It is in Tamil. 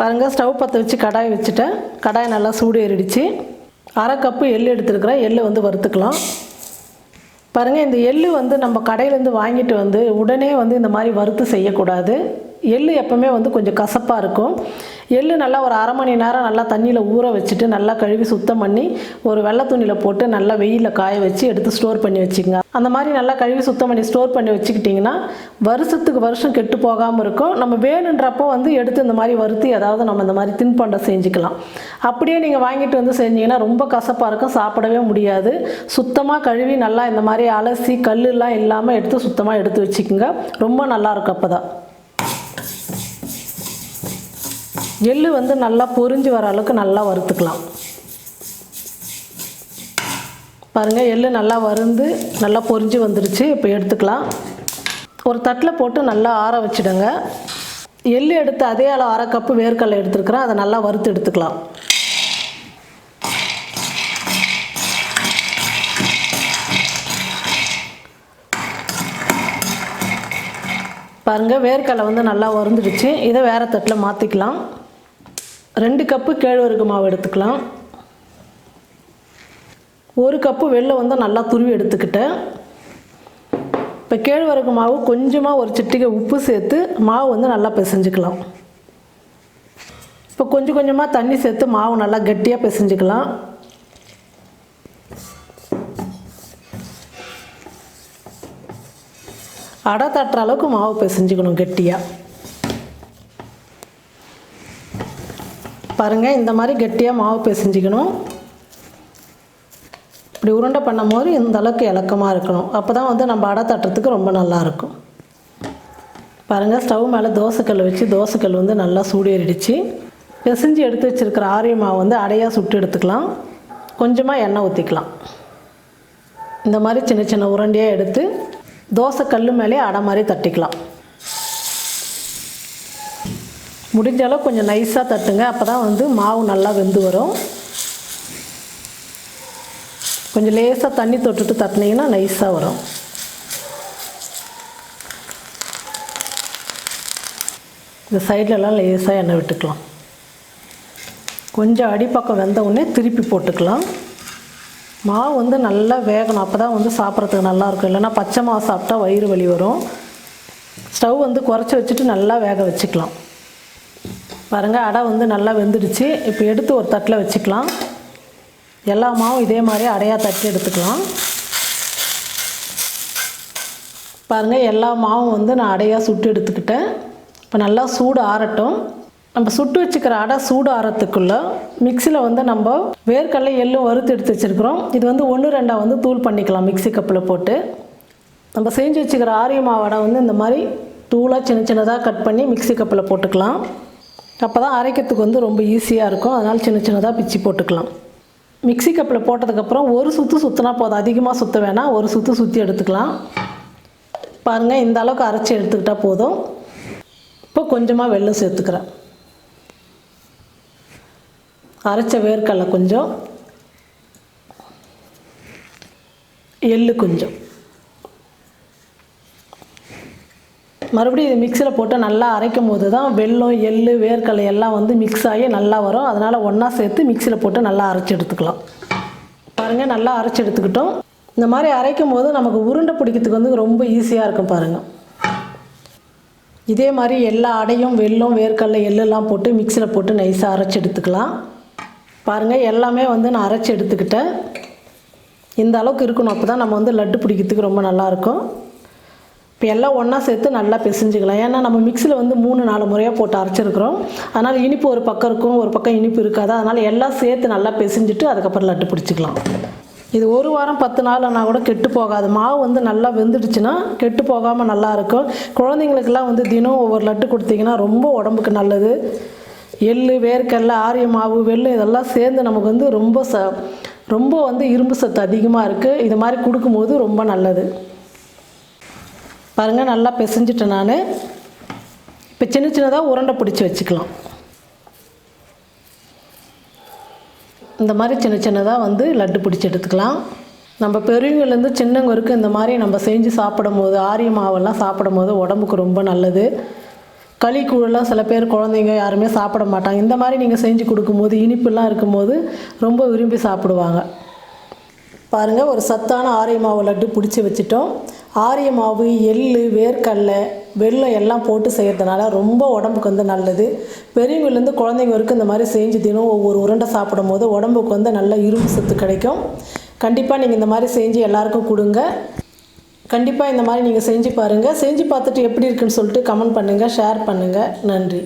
பாருங்கள், ஸ்டவ் பற்ற வச்சு கடாய் வச்சுட்டேன். கடாய் நல்லா சூடு ஏறிடுச்சு. அரை கப்பு எள்ளு எடுத்துருக்கிறேன். எள்ளு வந்து வறுத்துக்கலாம். பாருங்கள், இந்த எள்ளு வந்து நம்ம கடையிலேருந்து வாங்கிட்டு வந்து உடனே வந்து இந்த மாதிரி வறுத்து செய்யக்கூடாது. எள்ளு எப்போவுமே வந்து கொஞ்சம் கசப்பாக இருக்கும். எள்ளு நல்லா ஒரு அரை மணி நேரம் நல்லா தண்ணியில் ஊற வச்சுட்டு நல்லா கழுவி சுத்தம் பண்ணி ஒரு வெள்ளை துணியில் போட்டு நல்லா வெயிலில் காய வச்சு எடுத்து ஸ்டோர் பண்ணி வச்சுக்கோங்க. அந்த மாதிரி நல்லா கழுவி சுத்தம் பண்ணி ஸ்டோர் பண்ணி வச்சுக்கிட்டிங்கன்னா வருஷத்துக்கு வருஷம் கெட்டு போகாமல் இருக்கும். நம்ம வேணுன்றப்போ வந்து எடுத்து இந்த மாதிரி வறுத்து ஏதாவது நம்ம இந்த மாதிரி தின்பண்டம் செஞ்சுக்கலாம். அப்படியே நீங்கள் வாங்கிட்டு வந்து செஞ்சிங்கன்னா ரொம்ப கசப்பாக இருக்கும், சாப்பிடவே முடியாது. சுத்தமாக கழுவி நல்லா இந்த மாதிரி அலசி கல்லுலாம் இல்லாமல் எடுத்து சுத்தமாக எடுத்து வச்சுக்கோங்க. ரொம்ப நல்லாயிருக்கும். அப்போ தான் எள்ளு வந்து நல்லா பொரிஞ்சு வர அளவுக்கு நல்லா வறுத்துக்கலாம். பாருங்கள், எள்ளு நல்லா வறுந்து நல்லா பொரிஞ்சு வந்துருச்சு. இப்போ எடுத்துக்கலாம். ஒரு தட்டில் போட்டு நல்லா ஆற வச்சுடுங்க. எள்ளு எடுத்து அதே அளவு அரை கப்பு வேர்க்கடலை எடுத்துருக்குறேன். அதை நல்லா வறுத்து எடுத்துக்கலாம். பாருங்கள், வேர்க்கடலை வந்து நல்லா வறுந்துடுச்சு. இதை வேறு தட்டில் மாற்றிக்கலாம். 2 கப்பு கேழ்வரகு மாவு எடுத்துக்கலாம். 1 கப்பு வெல்லம் வந்து நல்லா துருவி எடுத்துக்கிட்டேன். இப்போ கேழ்வரகு மாவு கொஞ்சமாக ஒரு சிட்டிகை உப்பு சேர்த்து மாவு வந்து நல்லா பிசைஞ்சுக்கலாம். இப்போ கொஞ்சம் கொஞ்சமாக தண்ணி சேர்த்து மாவு நல்லா கட்டியாக பிசைஞ்சுக்கலாம். அடை தட்டுற அளவுக்கு மாவு பிசைஞ்சுக்கணும் கெட்டியாக. பாருங்கள், இந்த மாதிரி கெட்டியாக மாவு பிசைஞ்சிக்கணும். இப்படி உருண்டை பண்ணும் போது இந்த அளவுக்கு இலக்கமாக இருக்கணும். அப்போ தான் வந்து நம்ம அடை தட்டுறதுக்கு ரொம்ப நல்லாயிருக்கும். பாருங்கள், ஸ்டவ் மேலே தோசைக்கல் வச்சு தோசைக்கல் வந்து நல்லா சூடேறிடுச்சு. பிசைஞ்சு எடுத்து வச்சுருக்கிற ஆரிய மாவு வந்து அடையாக சுட்டு எடுத்துக்கலாம். கொஞ்சமாக எண்ணெய் ஊற்றிக்கலாம். இந்த மாதிரி சின்ன சின்ன உருண்டையாக எடுத்து தோசைக்கல் மேலே அடை மாதிரி தட்டிக்கலாம். முடிஞ்ச அளவு கொஞ்சம் நைஸாக தட்டுங்க. அப்போ தான் வந்து மாவு நல்லா வெந்து வரும். கொஞ்சம் லேசாக தண்ணி தொட்டுட்டு தட்டினீங்கன்னா நைஸாக வரும். இந்த சைட்லலாம் லேசாக எண்ணெய் விட்டுக்கலாம். கொஞ்சம் அடிப்பக்கம் வெந்த உடனே திருப்பி போட்டுக்கலாம். மாவு வந்து நல்லா வேகணும். அப்போ தான் வந்து சாப்பிட்றதுக்கு நல்லாயிருக்கும். இல்லைன்னா பச்சை மாவு சாப்பிட்டா வயிறு வலி வரும். ஸ்டவ் வந்து குறைச்சி வச்சுட்டு நல்லா வேக வச்சுக்கலாம். பாருங்கள், அடை வந்து நல்லா வெந்துடுச்சு. இப்போ எடுத்து ஒரு தட்டில் வச்சுக்கலாம். எல்லா மாவும் இதே மாதிரி அடையாக தட்டி எடுத்துக்கலாம். பாருங்கள், எல்லா மாவும் வந்து நான் அடையாக சுட்டு எடுத்துக்கிட்டேன். இப்போ நல்லா சூடு ஆறட்டும். நம்ம சுட்டு வச்சுக்கிற அடை சூடு ஆறத்துக்குள்ளே மிக்சியில் வந்து நம்ம வேர்க்கடலை எள்ளும் வறுத்து எடுத்து வச்சுருக்குறோம். இது வந்து 1-2 வந்து தூள் பண்ணிக்கலாம் மிக்சி கப்பில் போட்டு. நம்ம செஞ்சு வச்சுக்கிற ஆரிய மாவு அடை வந்து இந்த மாதிரி தூளாக சின்ன சின்னதாக கட் பண்ணி மிக்சி கப்பில் போட்டுக்கலாம். அப்போ தான் அரைக்கிறதுக்கு வந்து ரொம்ப ஈஸியாக இருக்கும். அதனால் சின்ன சின்னதாக பிச்சு போட்டுக்கலாம். மிக்சி கப்பில் போட்டதுக்கப்புறம் ஒரு சுற்று சுற்றினா போதும். அதிகமாக சுற்ற வேணாம். ஒரு சுற்று சுற்றி எடுத்துக்கலாம். பாருங்கள், இந்த அளவுக்கு அரைச்சி எடுத்துக்கிட்டால் போதும். இப்போ கொஞ்சமாக வெல்லம் சேர்த்துக்கிறேன். அரைச்ச வேர்க்கடலை கொஞ்சம், எள்ளு கொஞ்சம், மறுபடியும் இது மிக்சியில் போட்டு நல்லா அரைக்கும் போது தான் வெல்லம் எள்ளு வேர்க்கடலை எல்லாம் வந்து மிக்ஸ் ஆகி நல்லா வரும். அதனால் ஒன்றா சேர்த்து மிக்சியில் போட்டு நல்லா அரைச்சி எடுத்துக்கலாம். பாருங்கள், நல்லா அரைச்சி எடுத்துக்கிட்டோம். இந்த மாதிரி அரைக்கும் போது நமக்கு உருண்டை பிடிக்கிறதுக்கு வந்து ரொம்ப ஈஸியாக இருக்கும். பாருங்கள், இதே மாதிரி எல்லா அடையும் வெல்லம் வேர்க்கடலை எள்ளெல்லாம் போட்டு மிக்சியில் போட்டு நைஸாக அரைச்சி எடுத்துக்கலாம். பாருங்கள், எல்லாமே வந்து நான் அரைச்சி எடுத்துக்கிட்டேன். இந்த அளவுக்கு இருக்கணும். அப்போ தான் நம்ம வந்து லட்டு பிடிக்கிறதுக்கு ரொம்ப நல்லாயிருக்கும். இப்போ எல்லாம் ஒன்றா சேர்த்து நல்லா பிசைஞ்சிக்கலாம். ஏன்னா நம்ம மிக்சியில் வந்து 3-4 முறையாக போட்டு அரைச்சிருக்கிறோம். அதனால் இனிப்பு ஒரு பக்கம் இருக்கும், ஒரு பக்கம் இனிப்பு இருக்காது. அதனால் எல்லாம் சேர்த்து நல்லா பிசைஞ்சிட்டு அதுக்கப்புறம் லட்டு பிடிச்சிக்கலாம். இது 1 வாரம் 10 நாள்னா கூட கெட்டு போகாது. மாவு வந்து நல்லா வெந்துடுச்சுன்னா கெட்டு போகாமல் நல்லாயிருக்கும். குழந்தைங்களுக்கெல்லாம் வந்து தினம் ஒவ்வொரு லட்டு கொடுத்தீங்கன்னா ரொம்ப உடம்புக்கு நல்லது. எள்ளு வேர்க்கடலை ஆரிய மாவு வெல்லம் இதெல்லாம் சேர்ந்து நமக்கு வந்து ரொம்ப வந்து இரும்பு சத்து அதிகமாக இருக்குது. இது மாதிரி கொடுக்கும்போது ரொம்ப நல்லது. பாருங்கள், நல்லா பிசைஞ்சிட்டேன் நான். இப்போ சின்ன சின்னதாக உருண்டை பிடிச்சி வச்சுக்கலாம். இந்த மாதிரி சின்ன சின்னதாக வந்து லட்டு பிடிச்சி எடுத்துக்கலாம். நம்ம பெரியவங்கலேருந்து சின்னவங்க வரைக்கும் இந்த மாதிரி நம்ம செஞ்சு சாப்பிடும் போது ஆரிய மாவெல்லாம் சாப்பிடும் போது உடம்புக்கு ரொம்ப நல்லது. களி கூழெல்லாம் சில பேர் குழந்தைங்க யாருமே சாப்பிட மாட்டாங்க. இந்த மாதிரி நீங்கள் செஞ்சு கொடுக்கும்போது இனிப்புலாம் இருக்கும்போது ரொம்ப விரும்பி சாப்பிடுவாங்க. பாருங்கள், ஒரு சத்தான ஆரிய மாவு லட்டு பிடிச்சி வச்சுட்டோம். ஆரிய மாவு, எள்ளு, வேர்க்கடலை, வெல்லம் எல்லாம் போட்டு செய்கிறதுனால ரொம்ப உடம்புக்கு வந்து நல்லது. பெரியவங்கலேருந்து குழந்தைங்க வரைக்கும் இந்த மாதிரி செஞ்சு தினம் ஒவ்வொரு உருண்டை சாப்பிடும் போது உடம்புக்கு வந்து நல்ல இரும்பு சத்து கிடைக்கும். கண்டிப்பாக நீங்கள் இந்த மாதிரி செஞ்சு எல்லாருக்கும் கொடுங்க. கண்டிப்பாக இந்த மாதிரி நீங்கள் செஞ்சு பாருங்கள். செஞ்சு பார்த்துட்டு எப்படி இருக்குன்னு சொல்லிட்டு கமெண்ட் பண்ணுங்கள், ஷேர் பண்ணுங்கள். நன்றி.